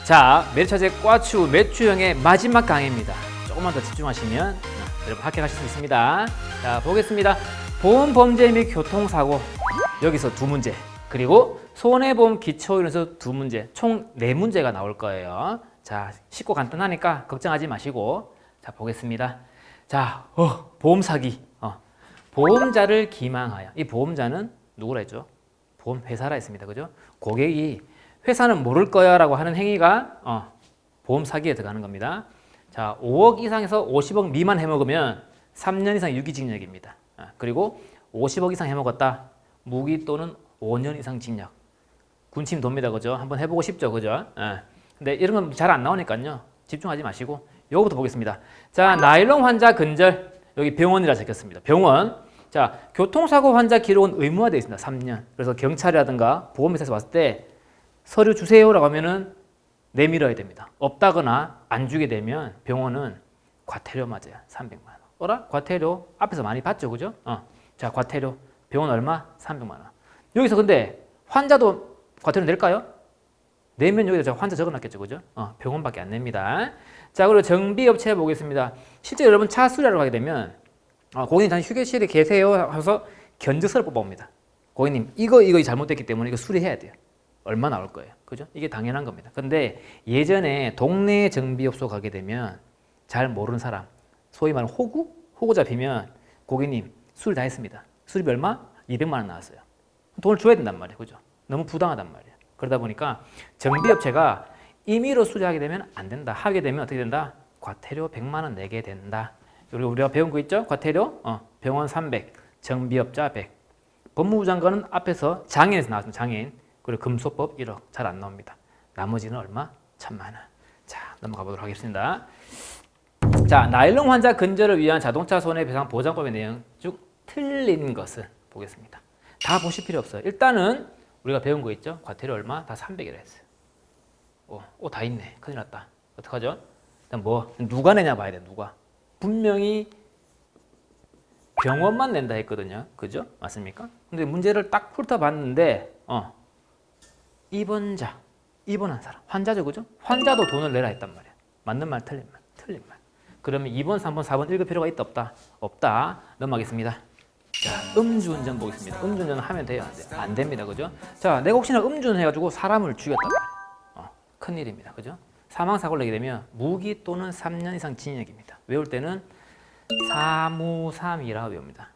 자, 메리차제 과추 매추형의 마지막 강의입니다. 조금만 더 집중하시면 여러분 합격하실 수 있습니다. 자, 보겠습니다. 보험 범죄 및 교통사고 여기서 두 문제, 그리고 손해보험 기초이론에서 두 문제, 총 네 문제가 나올 거예요. 자, 쉽고 간단하니까 걱정하지 마시고 자, 보겠습니다. 자, 보험 사기. 보험자를 기망하여. 이 보험자는 누구라 했죠? 보험회사라 했습니다. 그죠? 고객이 회사는 모를 거야 라고 하는 행위가 보험 사기에 들어가는 겁니다. 자, 5억 이상에서 50억 미만 해먹으면 3년 이상 유기징역입니다. 그리고 50억 이상 해먹었다. 무기 또는 5년 이상 징역. 군침 돕니다. 그죠? 한번 해보고 싶죠. 그죠? 근데 이런 건 잘 안 나오니까요. 집중하지 마시고 요거부터 보겠습니다. 자, 나일론 환자 근절. 여기 병원이라 적혔습니다. 병원. 자, 교통사고 환자 기록은 의무화되어 있습니다. 3년. 그래서 경찰이라든가 보험회사에서 봤을 때 서류 주세요라고 하면은 내밀어야 됩니다. 없다거나 안 주게 되면 병원은 과태료 맞아요. 300만 원. 어라? 과태료 앞에서 많이 봤죠. 그죠? 자, 과태료 병원 얼마? 300만 원. 여기서 근데 환자도 과태료 낼까요? 내면 여기다 제가 환자 적어놨겠죠. 그죠? 병원밖에 안 냅니다. 자, 그리고 정비업체 보겠습니다. 실제 여러분 차 수리하러 가게 되면 고객님 잠시 휴게실에 계세요 하면서 견적서를 뽑아옵니다. 고객님 이거 잘못됐기 때문에 이거 수리해야 돼요. 얼마 나올 거예요. 그죠? 이게 당연한 겁니다. 근데 예전에 동네 정비업소 가게 되면 잘 모르는 사람, 소위 말하는 호구 잡히면 고객님 수리 다 했습니다. 수리비 얼마? 200만 원 나왔어요. 돈을 줘야 된단 말이에요. 그죠? 너무 부당하단 말이에요. 그러다 보니까 정비업체가 임의로 수리하게 되면 안 된다. 하게 되면 어떻게 된다? 과태료 100만 원 내게 된다. 그리고 우리가 배운 거 있죠? 과태료 병원 300, 정비업자 100. 법무부 장관은 앞에서 장애인에서 나왔습니다. 장애인. 그리고 금소법 1억 잘 안 나옵니다. 나머지는 얼마? 1000만 원. 자, 넘어가 보도록 하겠습니다. 자, 나일론 환자 근절을 위한 자동차 손해배상 보장법의 내용 중 틀린 것을 보겠습니다. 다 보실 필요 없어요. 일단은 우리가 배운 거 있죠? 과태료 얼마? 다 300이라 했어요. 다 있네. 큰일 났다. 어떡하죠? 일단 누가 내냐 봐야 돼. 누가. 분명히 병원만 낸다 했거든요. 그죠? 맞습니까? 근데 문제를 딱 훑어봤는데 입원한 사람, 환자죠, 그죠? 환자도 돈을 내라 했단 말이야. 맞는 말, 틀린 말, 틀린 말. 그러면 2번, 3번, 4번 읽을 필요가 있다, 없다? 없다. 넘어가겠습니다. 자, 음주운전 보겠습니다. 음주운전 하면 돼요, 안 돼요? 안 됩니다, 그죠? 자, 내가 혹시나 음주운전 해가지고 사람을 죽였단 말이야. 큰일입니다, 그죠? 사망사고를 내게 되면 무기 또는 3년 이상 징역입니다. 외울 때는 353이라고 외웁니다.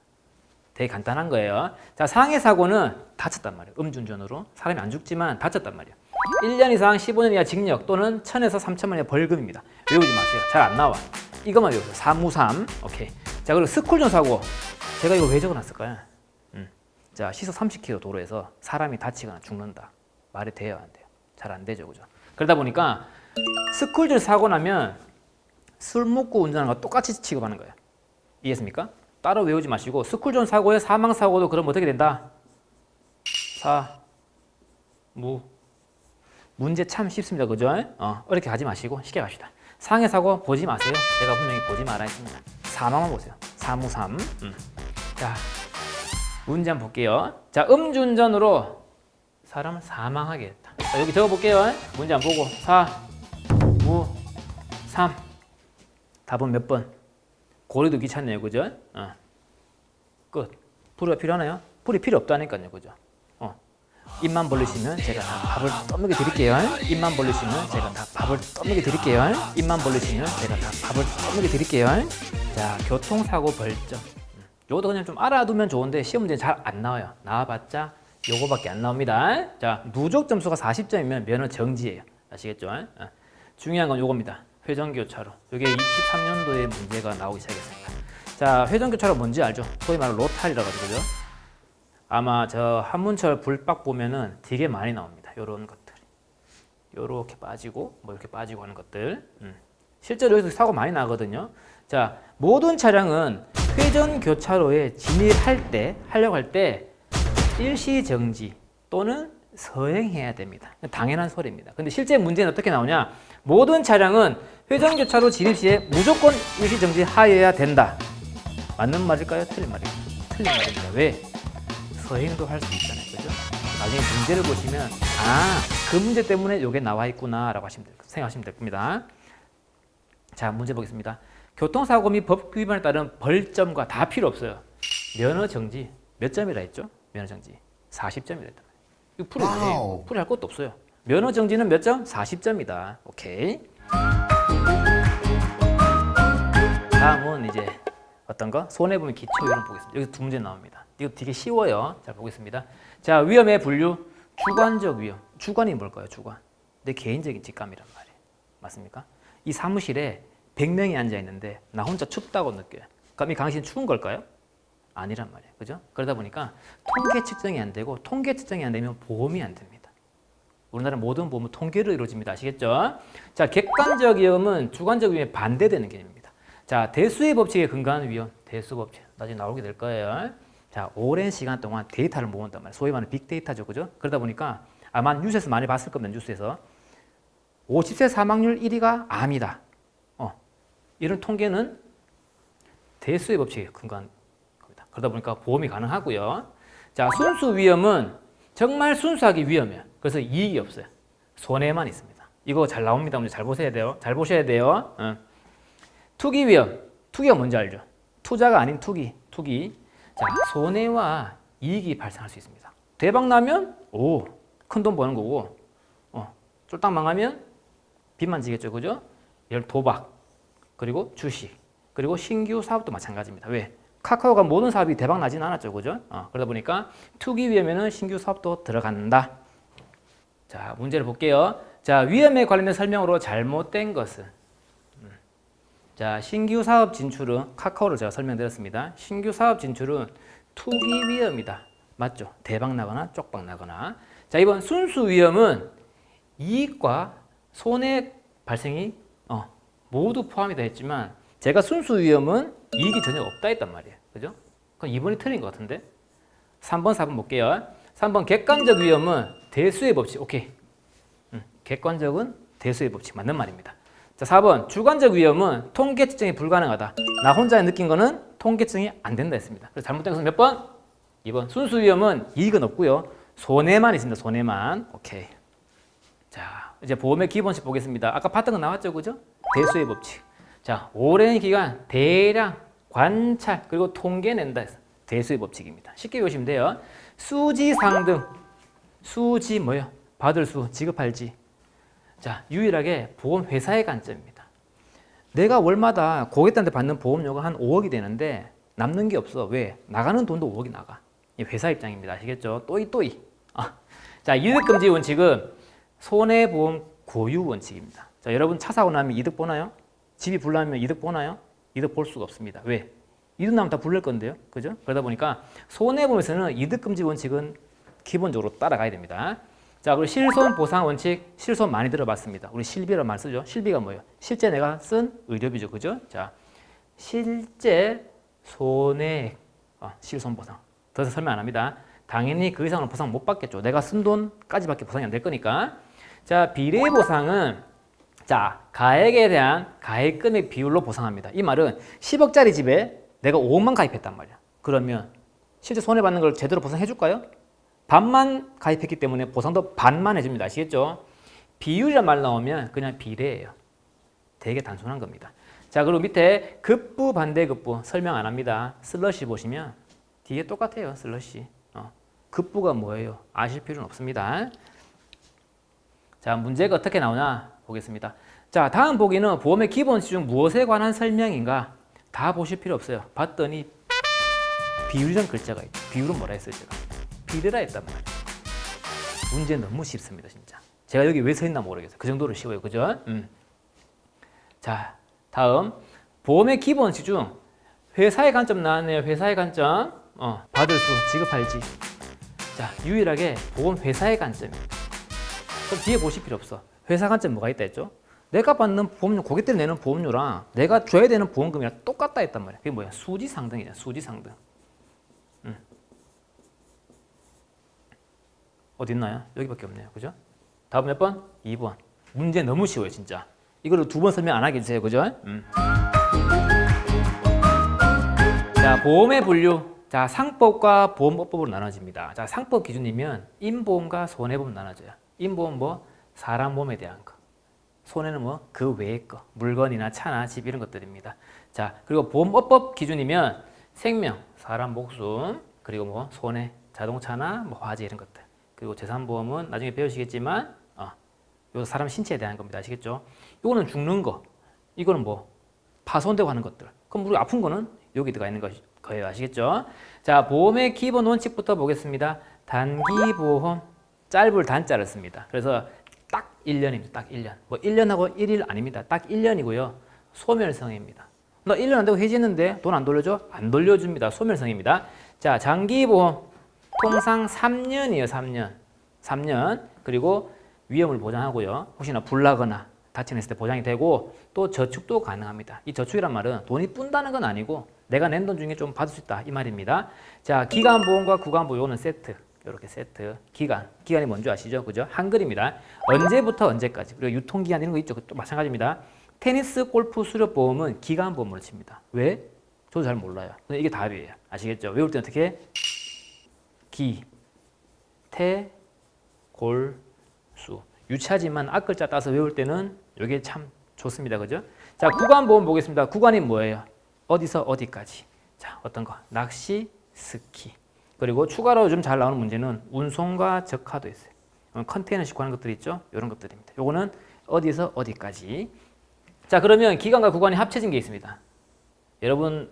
되게 간단한 거예요. 자, 상해사고는 다쳤단 말이에요. 음주운전으로. 사람이 안 죽지만 다쳤단 말이에요. 1년 이상 15년 이하 징역 또는 1000에서 3000만 원 이하 벌금입니다. 외우지 마세요. 잘 안 나와. 이것만 외우세요. 353. 오케이. 자, 그리고 스쿨존 사고. 제가 이거 왜 적어놨을까요? 자, 시속 30km 도로에서 사람이 다치거나 죽는다. 말이 돼요, 안 돼요? 잘 안 되죠, 그죠? 그러다 보니까 스쿨존 사고 나면 술 먹고 운전하는 거 똑같이 취급하는 거예요. 이해했습니까? 따로 외우지 마시고 스쿨존 사고의 사망사고도 그럼 어떻게 된다? 문제 참 쉽습니다. 그죠? 어렵게 가지 마시고 쉽게 갑시다. 상해사고 보지 마세요. 제가 분명히 보지 말아 했습니다. 사망만 보세요. 353. 자, 문제 한번 볼게요. 자, 음주운전으로 사람을 사망하게 했다. 자, 여기 적어볼게요. 문제 한번 보고 3 답은 몇 번? 고려도 귀찮네요. 그죠? 끝. 풀이가 필요하나요? 풀이 필요 없다니까요. 그죠? 입만 벌리시면 제가 다 밥을 떠먹여 드릴게요. 입만 벌리시면 제가 다 밥을 떠먹여 드릴게요. 입만 벌리시면 제가 다 밥을 떠먹여 드릴게요. 자, 교통사고 벌점. 요것도 그냥 좀 알아두면 좋은데 시험 문제는 잘 안 나와요. 나와봤자 요거밖에 안 나옵니다. 자, 누적 점수가 40점이면 면허 정지예요. 아시겠죠? 중요한 건 요겁니다. 회전교차로. 이게 23년도에 문제가 나오기 시작했습니다. 자, 회전교차로 뭔지 알죠? 소위 말하는 로탈이라 가지고 그죠? 아마 저 한문철 불박 보면은 되게 많이 나옵니다. 요런 것들. 요렇게 빠지고 뭐 이렇게 빠지고 하는 것들. 실제로 여기서 사고 많이 나거든요. 자, 모든 차량은 회전교차로에 하려고 할 때 일시정지 또는 서행해야 됩니다. 당연한 소리입니다. 근데 실제 문제는 어떻게 나오냐? 모든 차량은 회전교차로 진입 시에 무조건 일시정지 하여야 된다. 맞는 말일까요? 틀린 말일까요? 틀린 말입니다. 왜? 서행도 할 수 있잖아요. 그죠? 나중에 문제를 보시면 그 문제 때문에 이게 나와 있구나라고 생각하시면 될 겁니다. 자, 문제 보겠습니다. 교통사고 및 법규 위반에 따른 벌점과 다 필요 없어요. 면허 정지 몇 점이라 했죠? 면허 정지 40점이라 했단 말이에요. 이거 풀어야 풀이 할 것도 없어요. 면허 정지는 몇 점? 40점이다. 오케이. 다음은 이제 어떤 거? 손해보면 기초 이론 보겠습니다. 여기서 두 문제 나옵니다. 이거 되게 쉬워요. 자, 보겠습니다. 자, 위험의 분류. 주관적 위험. 주관이 뭘까요? 주관. 내 개인적인 직감이란 말이에요. 맞습니까? 이 사무실에 100명이 앉아 있는데 나 혼자 춥다고 느껴요. 그럼 이 강의실은 추운 걸까요? 아니란 말이에요. 그죠? 그러다 보니까 통계 측정이 안 되고 통계 측정이 안 되면 보험이 안 됩니다. 우리나라 모든 보험은 통계로 이루어집니다. 아시겠죠? 자, 객관적 위험은 주관적 위험에 반대되는 개념입니다. 자, 대수의 법칙에 근거한 위험. 대수 법칙. 나중에 나오게 될 거예요. 자, 오랜 시간 동안 데이터를 모은단 말이에요. 소위 말하는 빅데이터죠. 그죠? 그러다 보니까 아마 뉴스에서 많이 봤을 겁니다. 뉴스에서. 50세 사망률 1위가 암이다. 이런 통계는 대수의 법칙에 근거한 겁니다. 그러다 보니까 보험이 가능하고요. 자, 순수 위험은 정말 순수하게 위험해요. 그래서 이익이 없어요. 손해만 있습니다. 이거 잘 나옵니다. 잘 보셔야 돼요. 잘 보셔야 돼요. 투기 위험. 투기가 뭔지 알죠? 투자가 아닌 투기. 자, 손해와 이익이 발생할 수 있습니다. 대박 나면 큰 돈 버는 거고, 쫄딱 망하면 빚만 지겠죠, 그죠? 예를 도박, 그리고 주식, 그리고 신규 사업도 마찬가지입니다. 왜? 카카오가 모든 사업이 대박 나진 않았죠, 그죠? 그러다 보니까 투기 위험에는 신규 사업도 들어간다. 자, 문제를 볼게요. 자, 위험에 관련된 설명으로 잘못된 것은, 자, 신규 사업 진출은 카카오를 제가 설명드렸습니다. 신규 사업 진출은 투기 위험이다. 맞죠? 대박 나거나 쪽박 나거나. 자, 이번 순수 위험은 이익과 손해 발생이 모두 포함이 되어 있지만 제가 순수 위험은 이익이 전혀 없다 했단 말이에요. 그죠? 그럼 2번이 틀린 것 같은데? 3번, 4번 볼게요. 3번 객관적 위험은 대수의 법칙. 오케이. 객관적은 대수의 법칙 맞는 말입니다. 자, 4번 주관적 위험은 통계 측정이 불가능하다. 나 혼자 느낀 거는 통계 측정이 안 된다 했습니다. 그래서 잘못된 것은 몇 번? 2번. 순수 위험은 이익은 없고요. 손해만 있습니다. 손해만. 오케이. 자, 이제 보험의 기본식 보겠습니다. 아까 봤던 거 나왔죠, 그죠? 대수의 법칙. 자, 오랜 기간 대량 관찰 그리고 통계 낸다 해서 대수의 법칙입니다. 쉽게 보시면 돼요. 수지 상등. 수지 뭐예요? 받을 수, 지급할 지. 자, 유일하게 보험 회사의 관점입니다. 내가 월마다 고객들한테 받는 보험료가 한 5억이 되는데 남는 게 없어. 왜? 나가는 돈도 5억이 나가. 이 회사 입장입니다. 아시겠죠? 또이. 자, 이득금지 원칙은 손해보험 고유 원칙입니다. 자, 여러분 차 사고 나면 이득 보나요? 집이 불나면 이득 보나요? 이득 볼 수가 없습니다. 왜? 이득 나면 다 불릴 건데요. 그죠? 그러다 보니까 손해보험에서는 이득금지 원칙은 기본적으로 따라가야 됩니다. 자, 그리고 실손보상 원칙, 실손 많이 들어봤습니다. 우리 실비란 말 쓰죠. 실비가 뭐예요? 실제 내가 쓴 의료비죠. 그죠? 자, 실제 손해액, 실손보상. 더 이상 설명 안 합니다. 당연히 그 이상은 보상 못 받겠죠. 내가 쓴 돈까지밖에 보상이 안 될 거니까. 자, 비례보상은 자, 가액에 대한 가액금의 비율로 보상합니다. 이 말은 10억짜리 집에 내가 5억만 가입했단 말이야. 그러면 실제 손해받는 걸 제대로 보상해 줄까요? 반만 가입했기 때문에 보상도 반만 해줍니다. 아시겠죠? 비율이란 말 나오면 그냥 비례예요. 되게 단순한 겁니다. 자, 그리고 밑에 급부, 반대급부 설명 안 합니다. 슬러시 보시면 뒤에 똑같아요. 슬러시. 급부가 뭐예요? 아실 필요는 없습니다. 자, 문제가 어떻게 나오나 보겠습니다. 자, 다음 보기는 보험의 기본식 중 무엇에 관한 설명인가? 다 보실 필요 없어요. 봤더니 비율이라는 글자가 있죠. 비율은 뭐라 했어요, 제가? 비례라 했단 말이에요. 문제 너무 쉽습니다, 진짜. 제가 여기 왜 서 있나 모르겠어요. 그 정도로 쉬워요, 그죠? 자, 다음 보험의 기본식 중 회사의 관점 나왔네요. 회사의 관점. 받을 수, 지급할지. 자, 유일하게 보험 회사의 관점입니다. 그럼 뒤에 보실 필요 없어. 회사 관점 뭐가 있다 했죠? 내가 받는 보험료, 고객들이 내는 보험료랑 내가 줘야 되는 보험금이랑 똑같다 했단 말이야. 그게 뭐야? 수지상등이야. 수지상등. 어디 있나요? 여기밖에 없네요. 그죠? 다음 몇 번? 2번. 문제 너무 쉬워요, 진짜. 이거를 2번 설명 안 하게 해주세요. 그죠? 자, 보험의 분류. 자, 상법과 보험법으로 나눠집니다. 자, 상법 기준이면 인보험과 손해보험 나눠져요. 인보험 뭐 사람 몸에 대한 거, 손해는 뭐 그 외의 거, 물건이나 차나 집 이런 것들입니다. 자, 그리고 보험업법 기준이면 생명, 사람 목숨, 그리고 뭐 손해, 자동차나 뭐 화재 이런 것들. 그리고 재산보험은 나중에 배우시겠지만 요 사람 신체에 대한 겁니다. 아시겠죠? 요거는 죽는 거, 이거는 뭐 파손되고 하는 것들. 그럼 우리 아픈 거는 여기 들어가 있는 거예요. 아시겠죠? 자, 보험의 기본 원칙부터 보겠습니다. 단기보험, 짧을 단자를 씁니다. 그래서 딱 1년입니다. 딱 1년. 뭐 1년하고 1일 아닙니다. 딱 1년이고요. 소멸성입니다. 너 1년 안 되고 해지했는데 돈 안 돌려줘? 안 돌려줍니다. 소멸성입니다. 자, 장기보험 통상 3년이에요. 3년. 3년. 그리고 위험을 보장하고요. 혹시나 불나거나 다치는 때 보장이 되고 또 저축도 가능합니다. 이 저축이란 말은 돈이 뿜다는 건 아니고 내가 낸 돈 중에 좀 받을 수 있다 이 말입니다. 자, 기간보험과 구간보험 요거는 세트. 이렇게 세트. 기간이 뭔지 아시죠? 그죠? 한글입니다. 언제부터 언제까지. 그리고 유통기한 이런 거 있죠. 또 마찬가지입니다. 테니스, 골프, 수렵보험은 기간보험으로 칩니다. 왜? 저도 잘 몰라요. 근데 이게 답이에요. 아시겠죠? 외울 때는 어떻게? 기, 태, 골, 수. 유치하지만 앞글자 따서 외울 때는 이게 참 좋습니다. 그죠? 자, 구간보험 보겠습니다. 구간이 뭐예요? 어디서 어디까지. 자, 어떤 거? 낚시, 스키. 그리고 추가로 좀 잘 나오는 문제는 운송과 적하도 있어요. 컨테이너식 하는 것들 있죠? 이런 것들입니다. 요거는 어디서 어디까지. 자, 그러면 기간과 구간이 합쳐진 게 있습니다. 여러분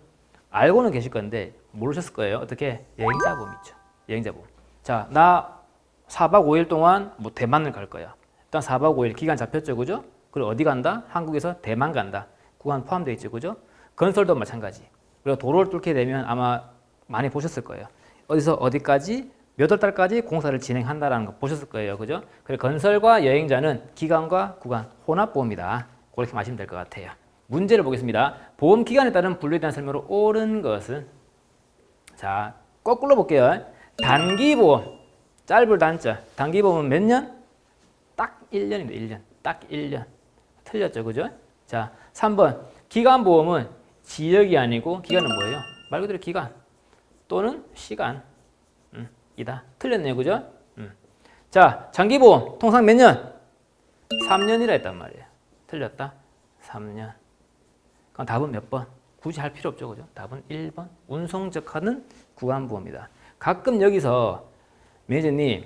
알고는 계실 건데 모르셨을 거예요. 어떻게? 여행자보험 있죠. 여행자보험. 자, 나 4박 5일 동안 뭐 대만을 갈 거야. 일단 4박 5일 기간 잡혔죠. 그죠? 그리고 어디 간다? 한국에서 대만 간다. 구간 포함되어 있죠. 그죠? 건설도 마찬가지. 그리고 도로를 뚫게 되면 아마 많이 보셨을 거예요. 어디서 어디까지 몇 월 달까지 공사를 진행한다라는 거 보셨을 거예요. 그죠? 그리고 건설과 여행자는 기간과 구간 혼합보험이다. 그렇게 마시면 될 것 같아요. 문제를 보겠습니다. 보험 기간에 따른 분류에 대한 설명으로 옳은 것은 자, 거꾸로 볼게요. 단기보험, 짧을 단자. 단기보험은 몇 년? 딱 1년입니다. 1년. 딱 1년. 틀렸죠. 그죠? 자, 3번. 기간보험은 지역이 아니고 기간은 뭐예요? 말 그대로 기간 또는 시간 이다. 틀렸네요. 그죠? 자, 장기보험 통상 몇 년? 3년이라 했단 말이에요. 틀렸다. 3년. 그럼 답은 몇 번? 굳이 할 필요 없죠. 그죠? 답은 1번. 운송적하는 구간보험이다. 가끔 여기서 매니저님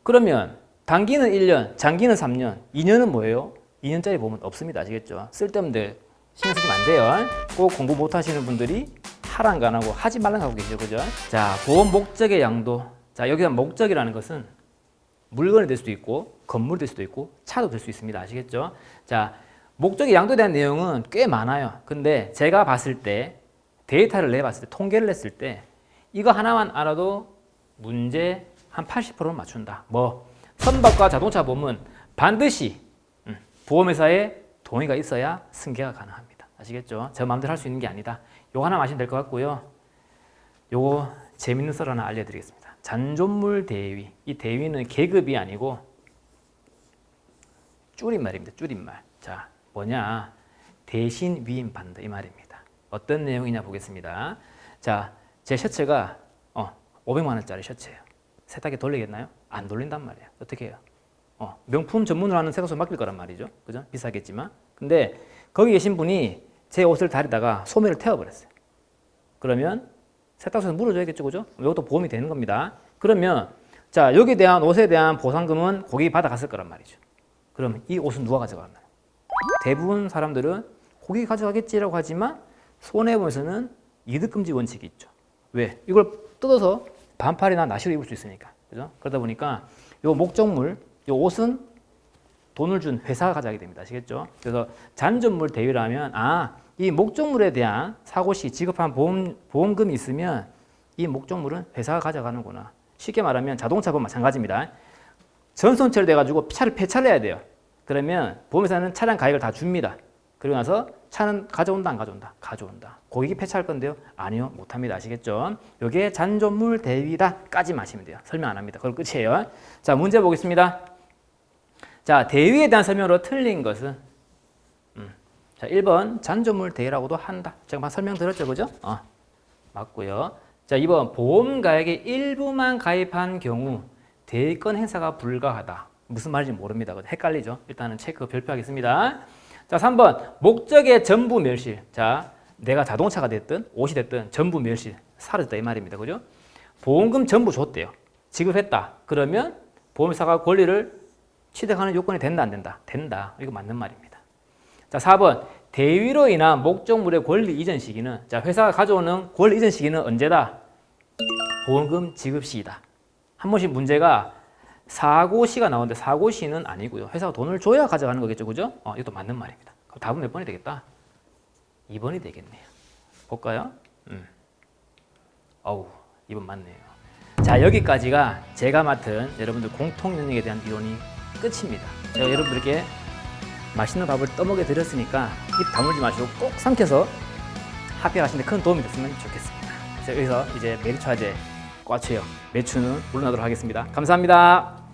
그러면 단기는 1년, 장기는 3년, 2년은 뭐예요? 2년짜리 보험은 없습니다. 아시겠죠? 쓸데없는데 신경 쓰시면 안 돼요. 꼭 공부 못 하시는 분들이 하란 거 안 하고 하지 말란 거 하고 계시죠. 그죠? 자, 보험 목적의 양도. 자, 여기서 목적이라는 것은 물건이 될 수도 있고 건물이 될 수도 있고 차도 될 수 있습니다. 아시겠죠? 자, 목적의 양도에 대한 내용은 꽤 많아요. 근데 제가 봤을 때 데이터를 내봤을 때 통계를 냈을 때 이거 하나만 알아도 문제 한 80%는 맞춘다. 뭐 선박과 자동차 보험은 반드시 보험회사에 동의가 있어야 승계가 가능합니다. 아시겠죠? 제 마음대로 할 수 있는 게 아니다. 요거 하나 마시면 될 것 같고요. 요거 재밌는 썰 하나 알려드리겠습니다. 잔존물 대위. 이 대위는 계급이 아니고 줄임말입니다. 줄임말. 자, 뭐냐? 대신 위임받는다 이 말입니다. 어떤 내용이냐 보겠습니다. 자, 제 셔츠가 500만 원짜리 셔츠예요. 세탁기 돌리겠나요? 안 돌린단 말이에요. 어떻게 해요? 명품 전문으로 하는 세탁소 맡길 거란 말이죠. 그죠? 비싸겠지만. 근데 거기 계신 분이 제 옷을 다리다가 소매를 태워버렸어요. 그러면 세탁소에서 물어줘야겠죠. 그죠? 이것도 보험이 되는 겁니다. 그러면 자, 여기에 대한 옷에 대한 보상금은 고객이 받아갔을 거란 말이죠. 그럼 이 옷은 누가 가져가나요? 대부분 사람들은 고객이 가져가겠지라고 하지만 손해보험에서는 이득금지 원칙이 있죠. 왜? 이걸 뜯어서 반팔이나 나시로 입을 수 있으니까. 그죠? 그러다 보니까 요 목적물, 요 옷은 돈을 준 회사가 가져가게 됩니다. 아시겠죠? 그래서 잔존물 대위라면 이 목적물에 대한 사고 시 지급한 보험금이 있으면 이 목적물은 회사가 가져가는구나. 쉽게 말하면 자동차 보험 마찬가지입니다. 전손처리 돼가지고 차를 폐차를 해야 돼요. 그러면 보험회사는 차량 가액을 다 줍니다. 그리고 나서 차는 가져온다 안 가져온다? 가져온다. 고객이 폐차할 건데요? 아니요, 못합니다. 아시겠죠? 이게 잔존물 대위다까지 마시면 돼요. 설명 안 합니다. 그럼 끝이에요. 자, 문제 보겠습니다. 자, 대위에 대한 설명으로 틀린 것은 자, 1번 잔존물 대위라고도 한다. 제가 막 설명드렸죠, 그죠? 맞고요. 자, 2번 보험가액의 일부만 가입한 경우 대리권 행사가 불가하다. 무슨 말인지 모릅니다. 헷갈리죠? 일단은 체크 별표하겠습니다. 자, 3번 목적의 전부 멸실. 자, 내가 자동차가 됐든 옷이 됐든 전부 멸실, 사라졌다 이 말입니다. 그죠? 보험금 전부 줬대요. 지급했다. 그러면 보험사가 권리를 취득하는 요건이 된다 안 된다? 된다. 이거 맞는 말입니다. 자, 4번 대위로 인한 목적물의 권리 이전 시기는, 자, 회사가 가져오는 권리 이전 시기는 언제다? 보험금 지급 시이다. 한 번씩 문제가 사고시가 나오는데 사고시는 아니고요. 회사가 돈을 줘야 가져가는 거겠죠. 그죠? 이것도 맞는 말입니다. 그럼 답은 몇 번이 되겠다? 2번이 되겠네요. 볼까요? 어우, 2번 맞네요. 자, 여기까지가 제가 맡은 여러분들 공통영역에 대한 이론이 끝입니다. 제가 여러분들께 맛있는 밥을 떠먹여 드렸으니까 입 다물지 마시고 꼭 삼켜서 합격하시는 데 큰 도움이 됐으면 좋겠습니다. 그래서 여기서 이제 메리츠화재 과추요 매추는 물러나도록 하겠습니다. 감사합니다.